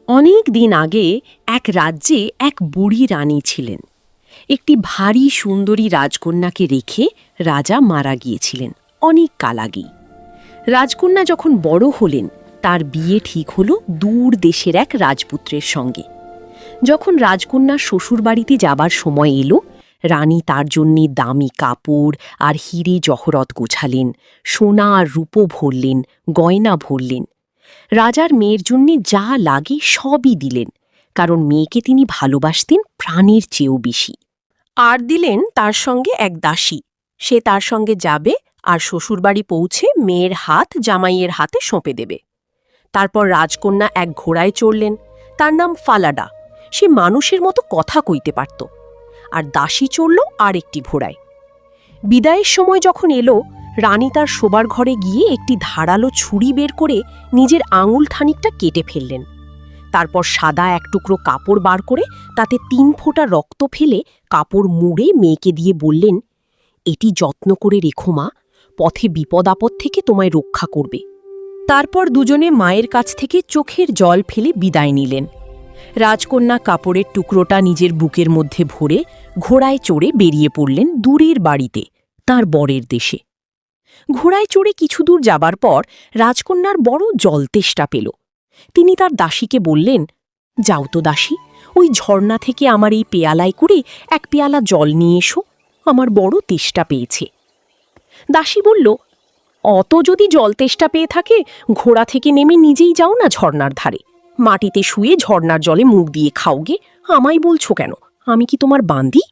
অনেক দিন আগে এক রাজ্যে এক বুড়ি রানী ছিলেন। একটি ভারী সুন্দরী রাজকন্যাকে রেখে রাজা মারা গিয়েছিলেন অনেক কাল আগেই। রাজকন্যা যখন বড় হলেন, তার বিয়ে ঠিক হলো দূর দেশের এক রাজপুত্রের সঙ্গে। যখন রাজকন্যার শ্বশুরবাড়িতে যাবার সময় এলো, রানী তার জন্যে দামি কাপড় আর হিরে জহরত গোছালেন, সোনা আর রূপো ভরলেন, গয়না ভরলেন। রাজার মেয়ের জন্যে যা লাগে সবই দিলেন, কারণ মেয়েকে তিনি ভালোবাসতেন প্রাণের চেয়েও বেশি। আর দিলেন তার সঙ্গে এক দাসী। সে তার সঙ্গে যাবে আর শ্বশুরবাড়ি পৌঁছে মেয়ের হাত জামাইয়ের হাতে সঁপে দেবে। তারপর রাজকন্যা এক ঘোড়ায় চড়লেন। তার নাম ফালাডা। সে মানুষের মতো কথা কইতে পারত। আর দাসী চড়ল আর একটি ঘোড়ায়। বিদায়ের সময় যখন এলো, রানী তার শোবার ঘরে গিয়ে একটি ধারালো ছুরি বের করে নিজের আঙুল খানিকটা কেটে ফেললেন। তারপর সাদা এক টুকরো কাপড় বার করে তাতে 3 ফোঁটা রক্ত ফেলে কাপড় মুড়ে মেয়েকে দিয়ে বললেন, এটি যত্ন করে রেখো মা, পথে বিপদ আপদ থেকে তোমায় রক্ষা করবে। তারপর দুজনে মায়ের কাছ থেকে চোখের জল ফেলে বিদায় নিলেন। রাজকন্যা কাপড়ের টুকরোটা নিজের বুকের মধ্যে ভরে ঘোড়ায় চড়ে বেরিয়ে পড়লেন দূরের বাড়িতে, তার বরের দেশে। ঘোড়ায় চড়ে কিছু দূর যাবার পর রাজকন্যার বড় জলতেষ্টা পেল। তিনি তার দাসীকে বললেন, যাও তো দাসী, ওই ঝর্ণা থেকে আমার এই পেয়ালায় করে এক পেয়ালা জল নিয়ে এসো, আমার বড় তেষ্টা পেয়েছে। দাসী বলল, অত যদি জল তেষ্টা পেয়ে থাকে, ঘোড়া থেকে নেমে নিজেই যাও না ঝর্ণার ধারে, মাটিতে শুয়ে ঝর্ণার জলে মুখ দিয়ে খাওগে, আমায় বলছো কেন? আমি কি তোমার বান্দি?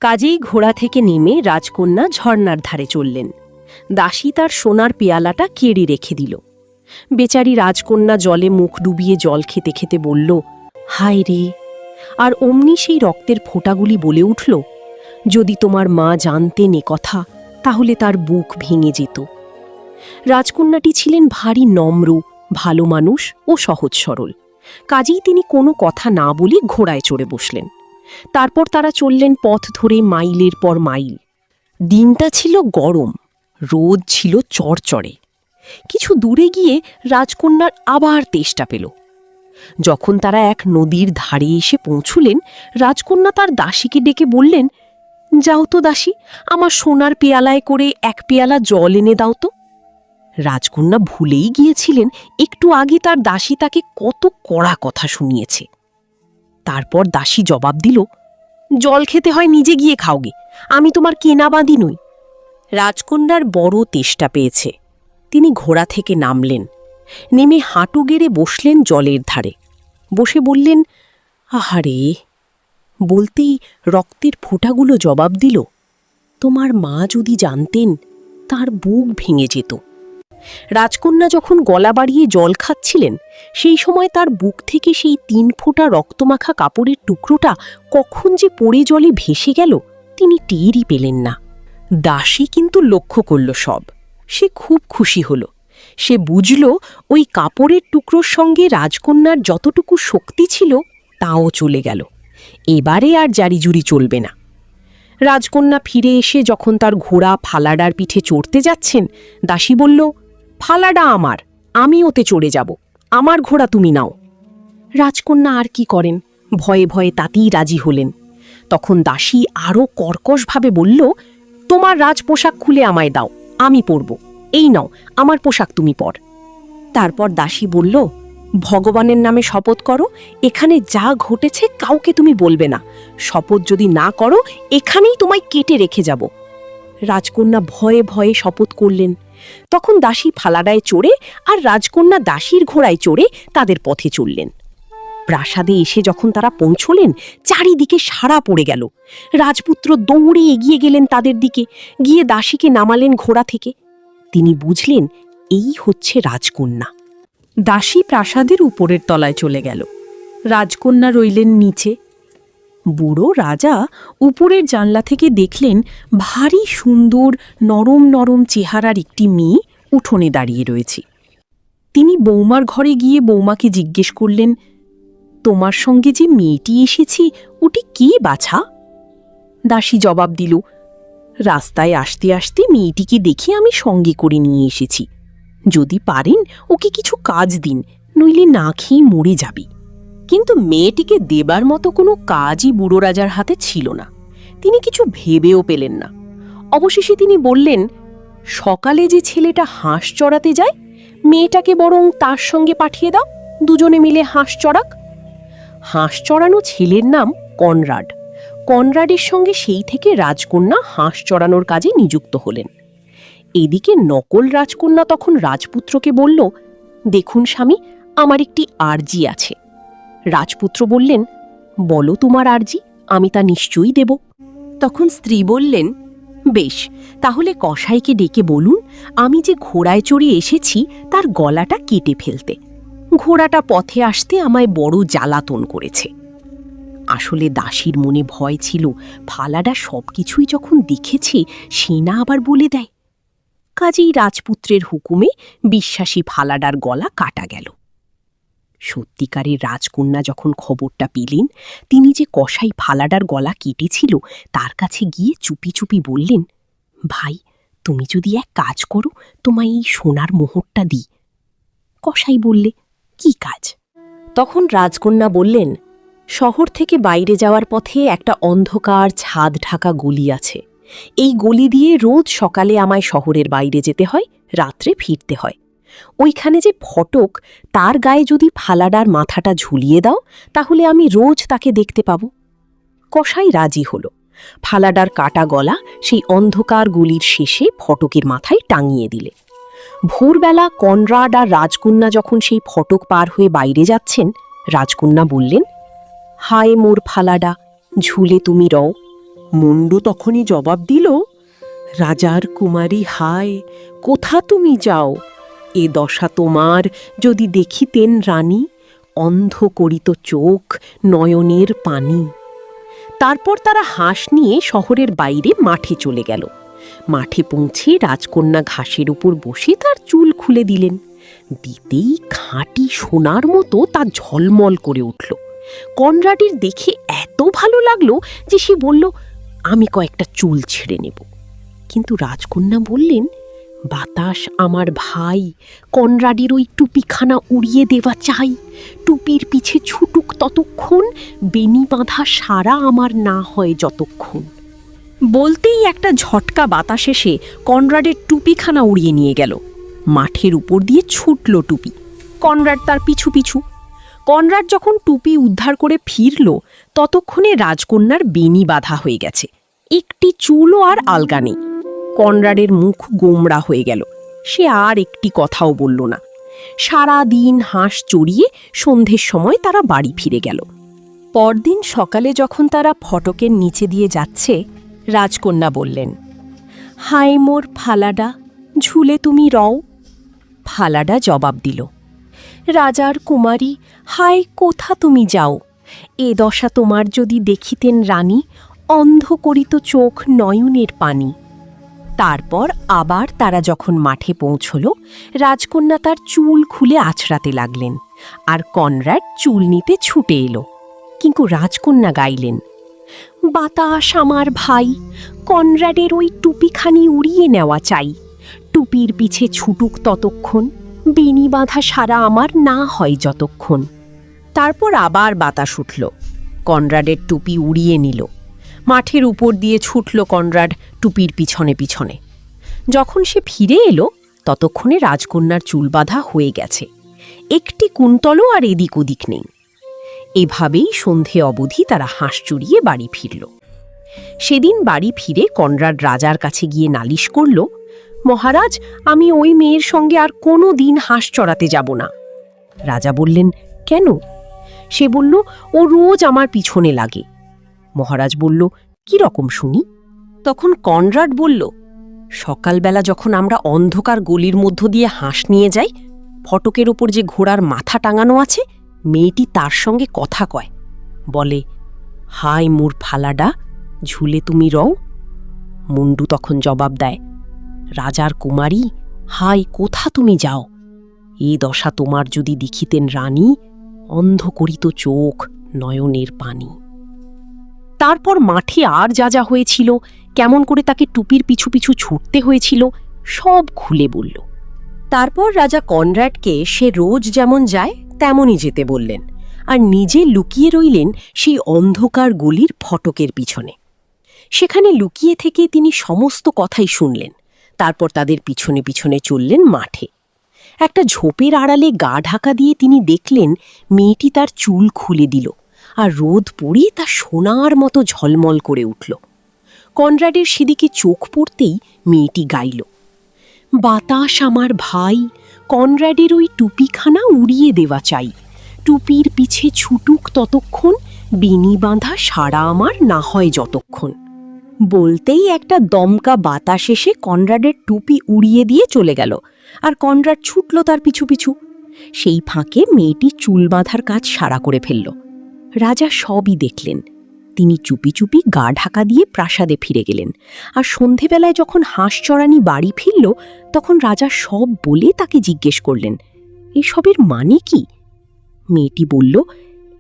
কাজেই ঘোড়া থেকে নেমে রাজকন্যা ঝর্ণার ধারে চললেন। দাসী তার সোনার পেয়ালাটা কেড়ে রেখে দিল। বেচারি রাজকন্যা জলে মুখ ডুবিয়ে জল খেতে খেতে বলল, হায় রে! আর অমনি সেই রক্তের ফোঁটাগুলি বলে উঠল, যদি তোমার মা জানতেন এ কথা, তাহলে তার বুক ভেঙে যেত। রাজকন্যাটি ছিলেন ভারী নম্র, ভালো মানুষ ও সহজ সরল। কাজেই তিনি কোনো কথা না বলে ঘোড়ায় চড়ে বসলেন। তারপর তারা চললেন পথ ধরে মাইলের পর মাইল। দিনটা ছিল গরম, রোদ ছিল চড়চড়ে। কিছু দূরে গিয়ে রাজকন্যার আবার তেষ্টা পেল। যখন তারা এক নদীর ধারে এসে পৌঁছলেন, রাজকন্যা তার দাসীকে ডেকে বললেন, যাও তো দাসী, আমার সোনার পেয়ালায় করে এক পেয়ালা জল এনে দাও তো। রাজকন্যা ভুলেই গিয়েছিলেন একটু আগে তার দাসী তাকে কত কড়া কথা শুনিয়েছে। তারপর দাসী জবাব দিল, জল খেতে হয় নিজে গিয়ে খাওগে, আমি তোমার কেনা বাঁধি নই। রাজকন্যার বড় তেষ্টা পেয়েছে। তিনি ঘোড়া থেকে নামলেন, নেমে হাঁটু গেড়ে বসলেন জলের ধারে। বসে বললেন, আহারে! বলতেই রক্তের ফোঁটাগুলো জবাব দিল, তোমার মা যদি জানতেন, তার বুক ভেঙে যেত। রাজকন্যা যখন গলা বাড়িয়ে জল খাচ্ছিলেন, সেই সময় তার বুক থেকে সেই 3 ফোঁটা রক্তমাখা কাপড়ের টুকরোটা কখন যে পড়ে জলে ভেসে গেল, তিনি টেরই পেলেন না। দাসী কিন্তু লক্ষ্য করল সব। সে খুব খুশি হল। সে বুঝল ওই কাপড়ের টুকরোর সঙ্গে রাজকন্যার যতটুকু শক্তি ছিল তাও চলে গেল। এবারে আর জারিজুরি চলবে না। রাজকন্যা ফিরে এসে যখন তার ঘোড়া ফালাডার পিঠে চড়তে যাচ্ছেন, দাসী বলল, ফালাডা আমার, আমি ওতে চড়ে যাব, আমার ঘোড়া তুমি নাও। রাজকন্যা আর কি করেন, ভয়ে ভয়ে তাতেই রাজি হলেন। তখন দাসী আরও কর্কশভাবে বলল, তোমার রাজপোশাক খুলে আমায় দাও, আমি পরব, এই নাও আমার পোশাক তুমি পর। তারপর দাসী বলল, ভগবানের নামে শপথ করো, এখানে যা ঘটেছে কাউকে তুমি বলবে না। শপথ যদি না করো, এখানেই তোমায় কেটে রেখে যাব। রাজকন্যা ভয়ে ভয়ে শপথ করলেন। তখন দাসী ফালাডায় চড়ে আর রাজকন্যা দাসীর ঘোড়ায় চড়ে তাদের পথে চললেন। প্রাসাদে এসে যখন তারা পৌঁছলেন, চারিদিকে সাড়া পড়ে গেল। রাজপুত্র দৌড়ে এগিয়ে গেলেন তাদের দিকে, গিয়ে দাসীকে নামালেন ঘোড়া থেকে। তিনি বুঝলেন এই হচ্ছে রাজকন্যা। দাসী প্রাসাদের উপরের তলায় চলে গেল। রাজকন্যা রইলেন নিচে। বুড়ো রাজা উপরের জানলা থেকে দেখলেন ভারী সুন্দর নরম নরম চেহারার একটি মেয়ে উঠোনে দাঁড়িয়ে রয়েছে। তিনি বৌমার ঘরে গিয়ে বৌমাকে জিজ্ঞেস করলেন, তোমার সঙ্গে যে মেয়েটি এসেছি, ওটি কে বাছা? দাসী জবাব দিল, রাস্তায় আসতে আসতে মেয়েটিকে দেখে আমি সঙ্গে করে নিয়ে এসেছি। যদি পারেন ওকে কিছু কাজ দিন, নইলে না খেয়ে মরে যাবে। কিন্তু মেয়েটিকে দেবার মতো কোনো কাজই বুড়ো রাজার হাতে ছিল না। তিনি কিছু ভেবেও পেলেন না। অবশেষে তিনি বললেন, সকালে যে ছেলেটা হাঁস চড়াতে যায়, মেয়েটাকে বরং তার সঙ্গে পাঠিয়ে দাও, দুজনে মিলে হাঁস চড়াক। হাঁস চড়ানো ছেলের নাম কনরাড। কনরাডের সঙ্গে সেই থেকে রাজকন্যা হাঁস চড়ানোর কাজে নিযুক্ত হলেন। এদিকে নকল রাজকন্যা তখন রাজপুত্রকে বলল, দেখুন স্বামী, আমার একটি আর্জি আছে। রাজপুত্র বললেন, বলো তোমার আর্জি, আমি তা নিশ্চয়ই দেব। তখন স্ত্রী বললেন, বেশ, তাহলে কসাইকে ডেকে বলুন আমি যে ঘোড়ায় চড়ে এসেছি তার গলাটা কেটে ফেলতে। ঘোড়াটা পথে আসতে আমায় বড় জ্বালাতন করেছে। আসলে দাসীর মনে ভয় ছিল, ফালাডা সবকিছুই যখন দেখেছে সে না আবার বলে দেয়। কাজেই রাজপুত্রের হুকুমে বিশ্বাসী ফালাডার গলা কাটা গেল। সত্যিকারের রাজকন্যা যখন খবরটা পেলেন তিনি যে কসাই ফালাডার গলা কেটেছিল তার কাছে গিয়ে চুপি চুপি বললেন, ভাই, তুমি যদি এক কাজ করো, তোমায় এই সোনার মোহরটা দিই। কসাই বললে, কি কাজ? তখন রাজকন্যা বললেন, শহর থেকে বাইরে যাওয়ার পথে একটা অন্ধকার ছাদ ঢাকা গলি আছে। এই গলি দিয়ে রোজ সকালে আমায় শহরের বাইরে যেতে হয়, রাত্রে ফিরতে হয়। ওইখানে যে ফটক, তার গায়ে যদি ফালাডার মাথাটা ঝুলিয়ে দাও তাহলে আমি রোজ তাকে দেখতে পাব। কসাই রাজি হল। ফালাডার কাটা গলা সেই অন্ধকার গলির শেষে ফটকের মাথায় টাঙিয়ে দিলে। ভোরবেলা কনরাড আর রাজকন্যা যখন সেই ফটক পার হয়ে বাইরে যাচ্ছেন, রাজকন্যা বললেন, হায় মোর ফালাডা, ঝুলে তুমি রও। মুন্ডু তখনই জবাব দিল, রাজার কুমারী হায়, কোথা তুমি যাও? এ দশা তোমার যদি দেখিতেন রানী, অন্ধ করিত চোখ, নয়নের পানি। তারপর তারা হাঁস নিয়ে শহরের বাইরে মাঠে চলে গেল। মাঠে পৌঁছে রাজকন্যা ঘাসের উপর বসে তার চুল খুলে দিলেন। দিতেই খাঁটি সোনার মতো তা ঝলমল করে উঠল। কনরাডের দেখে এত ভালো লাগলো যে সে বলল, আমি কয়েকটা চুল ছেড়ে নেব। কিন্তু রাজকন্যা বললেন, বাতাস আমার ভাই, কনরাডের ওই টুপিখানা উড়িয়ে দেওয়া চাই। টুপির পিছে ছুটুক ততক্ষণ, বেনি বাঁধা সারা আমার না হয় যতক্ষণ। বলতেই একটা ঝটকা বাতাস এসে কনরাডের টুপিখানা উড়িয়ে নিয়ে গেল। মাঠের উপর দিয়ে ছুটল টুপি, কনরাড তার পিছু পিছু। কনরাড যখন টুপি উদ্ধার করে ফিরল ততক্ষণে রাজকন্যার বেনি বাঁধা হয়ে গেছে, একটি চুলও আর আলগা নেই। কনরাডের মুখ গোমড়া হয়ে গেল, সে আর একটি কথাও বলল না। সারা দিন হাঁস চড়িয়ে সন্ধ্যের সময় তারা বাড়ি ফিরে গেল। পরদিন সকালে যখন তারা ফটকের নিচে দিয়ে যাচ্ছে, রাজকন্যা বললেন, হায় মোর ফালাডা, ঝুলে তুমি রও। ফালাডা জবাব দিল, রাজার কুমারী হায়, কোথা তুমি যাও? এ দশা তোমার যদি দেখিতেন রানী, অন্ধ করিত চোখ, নয়নের পানি। তারপর আবার তারা যখন মাঠে পৌঁছল, রাজকন্যা তার চুল খুলে আছড়াতে লাগলেন, আর কনরাড চুল নিতে ছুটে এলো। কিন্তু রাজকন্যা গাইলেন, বাতাস আমার ভাই, কনরাডের ওই টুপিখানি উড়িয়ে নেওয়া চাই। টুপির পিছে ছুটুক ততক্ষণ, বেনি বাঁধা সারা আমার না হয় যতক্ষণ। তারপর আবার বাতাস উঠল, কনরাডের টুপি উড়িয়ে নিল। মাঠের উপর দিয়ে ছুটল কনরাড টুপির পিছনে পিছনে। যখন সে ফিরে এলো ততক্ষণে রাজকন্যার চুল বাঁধা হয়ে গেছে, একটি কুন্তলও আর এদিক ওদিক নেই। এভাবেই সন্ধে অবধি তারা হাঁস চড়িয়ে বাড়ি ফিরল। সেদিন বাড়ি ফিরে কনরাড রাজার কাছে গিয়ে নালিশ করল, মহারাজ, আমি ওই মেয়ের সঙ্গে আর কোনো দিন হাঁস চড়াতে যাব না। রাজা বললেন, কেন? সে বলল, ও রোজ আমার পিছনে লাগে। মহারাজ বলল, কি রকম শুনি? তখন কনরাড বলল, সকালবেলা যখন আমরা অন্ধকার গলির মধ্য দিয়ে হাঁস নিয়ে যাই, ফটকের ওপর যে ঘোড়ার মাথা টাঙানো আছে, মেয়েটি তার সঙ্গে কথা কয়, বলে, হায় মোর ফালাডা, ঝুলে তুমি রও। মুন্ডু তখন জবাব দেয়, রাজার কুমারী হায়, কোথা তুমি যাও? এ দশা তোমার যদি দেখিতেন রানী, অন্ধ করিত চোখ, নয়নের পানি। তারপর মাঠে আর যা যা হয়েছিল, কেমন করে তাকে টুপির পিছু পিছু ছুটতে হয়েছিল, সব খুলে বলল। তারপর রাজা কনরাডকে সে রোজ যেমন যায় তেমনই যেতে বললেন, আর নিজে লুকিয়ে রইলেন সেই অন্ধকার গলির ফটকের পিছনে। সেখানে লুকিয়ে থেকে তিনি সমস্ত কথাই শুনলেন। তারপর তাদের পিছনে পিছনে চললেন মাঠে। একটা ঝোপের আড়ালে গা ঢাকা দিয়ে তিনি দেখলেন মেয়েটি তার চুল খুলে দিল, আর রোদ পড়ে তা সোনার মতো ঝলমল করে উঠল। কনরাডের সেদিকে চোখ পড়তেই মেয়েটি গাইল, বাতাস আমার ভাই, কনরাডের ওই টুপিখানা উড়িয়ে দেওয়া চাই, টুপির পিছে ছুটুক ততক্ষণ, বিনি বাঁধা সারা আমার না হয় যতক্ষণ। বলতেই একটা দমকা বাতাস এসে কনরাডের টুপি উড়িয়ে দিয়ে চলে গেল, আর কনরাড ছুটল তার পিছু পিছু। সেই ফাঁকে মেয়েটি চুল বাঁধার কাজ সারা করে ফেলল। রাজা সবই দেখলেন। তিনি চুপি চুপি গা ঢাকা দিয়ে প্রাসাদে ফিরে গেলেন, আর সন্ধেবেলায় যখন হাঁসচড়ানি বাড়ি ফিরল তখন রাজা সব বলে তাকে জিজ্ঞেস করলেন, এসবের মানে কি? মেয়েটি বলল,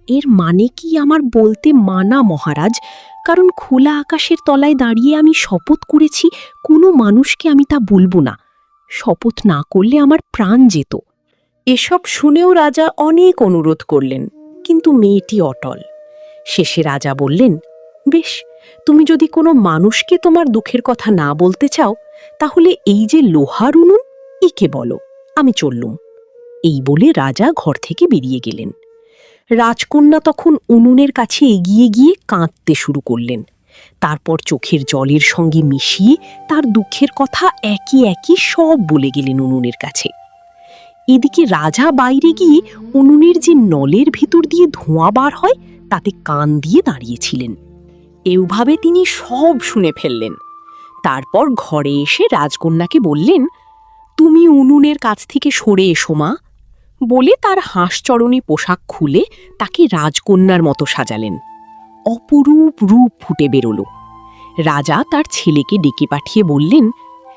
এর মানে কি আমার বলতে মানা মহারাজ, কারণ খোলা আকাশের তলায় দাঁড়িয়ে আমি শপথ করেছি কোনো মানুষকে আমি তা বলবো না। শপথ না করলে আমার প্রাণ যেত। এসব শুনেও রাজা অনেক অনুরোধ করলেন, কিন্তু মেয়েটি অটল। শেষে রাজা বললেন, বেশ, তুমি যদি কোনো মানুষকে তোমার দুঃখের কথা না বলতে চাও, তাহলে এই যে লোহার উনুন, একে বলো, আমি চললুম। এই বলে রাজা ঘর থেকে বেরিয়ে গেলেন। রাজকন্যা তখন উনুনের কাছে এগিয়ে গিয়ে কাঁদতে শুরু করলেন। তারপর চোখের জলের সঙ্গে মিশিয়ে তার দুঃখের কথা একই একই সব বলে গেলেন উনুনের কাছে। এদিকে রাজা বাইরে গিয়ে উনুনের যে নলের ভিতর দিয়ে ধোঁয়া বার হয় তাতে কান দিয়ে দাঁড়িয়েছিলেন। এভাবে তিনি সব শুনে ফেললেন। তারপর ঘরে এসে রাজকন্যাকে বললেন, তুমি উনুনের কাছ থেকে সরে এসো মা। বলে তার হাঁসচরণী পোশাক খুলে তাকে রাজকন্যার মতো সাজালেন। অপরূপ রূপ ফুটে বেরোল। রাজা তার ছেলেকে ডেকে পাঠিয়ে বললেন,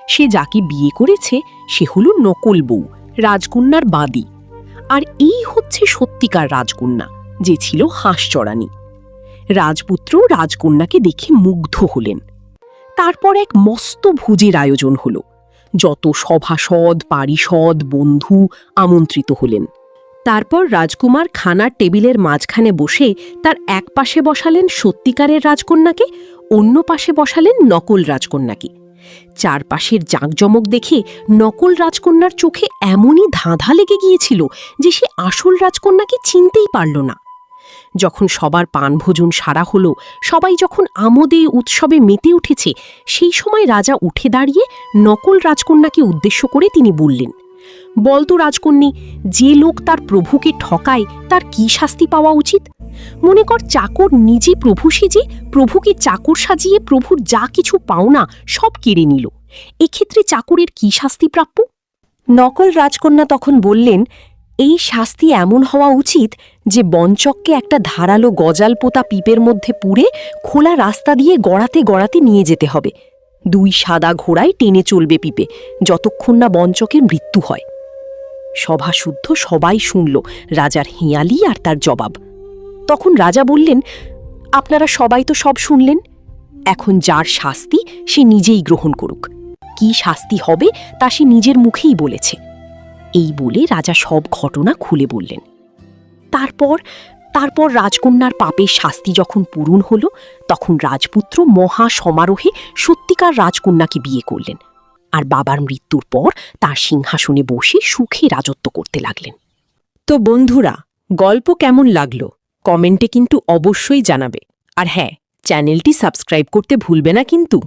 সে যাকে বিয়ে করেছে সে হল নকল বউ, রাজকন্যার বাদী। আর এই হচ্ছে সত্যিকার রাজকন্যা, যে ছিল হাঁসচড়ানি। রাজপুত্র রাজকন্যাকে দেখে মুগ্ধ হলেন। তারপর এক মস্ত ভোজের আয়োজন হল। যত সভাসদ, পারিষদ, বন্ধু আমন্ত্রিত হলেন। তারপর রাজকুমার খানার টেবিলের মাঝখানে বসে তার এক পাশে বসালেন সত্যিকারের রাজকন্যাকে, অন্য পাশে বসালেন নকল রাজকন্যাকে। চারপাশের জাঁকজমক দেখে নকল রাজকন্যার চোখে এমনই ধাঁধা লেগে গিয়েছিল যে সে আসল রাজকন্যাকে চিনতেই পারল না। যখন সবার পানভোজন সারা হলো, সবাই যখন আমোদে উৎসবে মেতে উঠেছে, সেই সময় রাজা উঠে দাঁড়িয়ে নকল রাজকন্যাকে উদ্দেশ্য করে তিনি বললেন, বলতো রাজকন্যা, যে লোক তার প্রভুকে ঠকায় তার কি শাস্তি পাওয়া উচিত? মনে কর চাকর নিজে প্রভু সেজে প্রভুকে চাকর সাজিয়ে প্রভুর যা কিছু পাওনা সব কেড়ে নিল, এক্ষেত্রে চাকরের কি শাস্তি প্রাপ্য? নকল রাজকন্যা তখন বললেন, এই শাস্তি এমন হওয়া উচিত যে বঞ্চককে একটা ধারালো গজাল পোতা পিপের মধ্যে পুরে খোলা রাস্তা দিয়ে গড়াতে গড়াতে নিয়ে যেতে হবে। 2 সাদা ঘোড়ায় টেনে চলবে পিপে, যতক্ষণ না বঞ্চকের মৃত্যু হয়। সভাশুদ্ধ সবাই শুনল রাজার হেঁয়ালি আর তার জবাব। তখন রাজা বললেন, আপনারা সবাই তো সব শুনলেন, এখন যার শাস্তি সে নিজেই গ্রহণ করুক। কি শাস্তি হবে তা সে নিজের মুখেই বলেছে। এই বলে রাজা সব ঘটনা খুলে বললেন। তারপর রাজকন্যার পাপের শাস্তি যখন পূরণ হল, তখন রাজপুত্র মহা সমারোহে সত্যিকার রাজকন্যাকে বিয়ে করলেন, আর বাবার মৃত্যুর পর তার সিংহাসনে বসে সুখে রাজত্ব করতে লাগলেন। তো বন্ধুরা, গল্প কেমন লাগলো কমেন্টে কিন্তু অবশ্যই জানাবে। আর হ্যাঁ, চ্যানেলটি সাবস্ক্রাইব করতে ভুলবে না কিন্তু।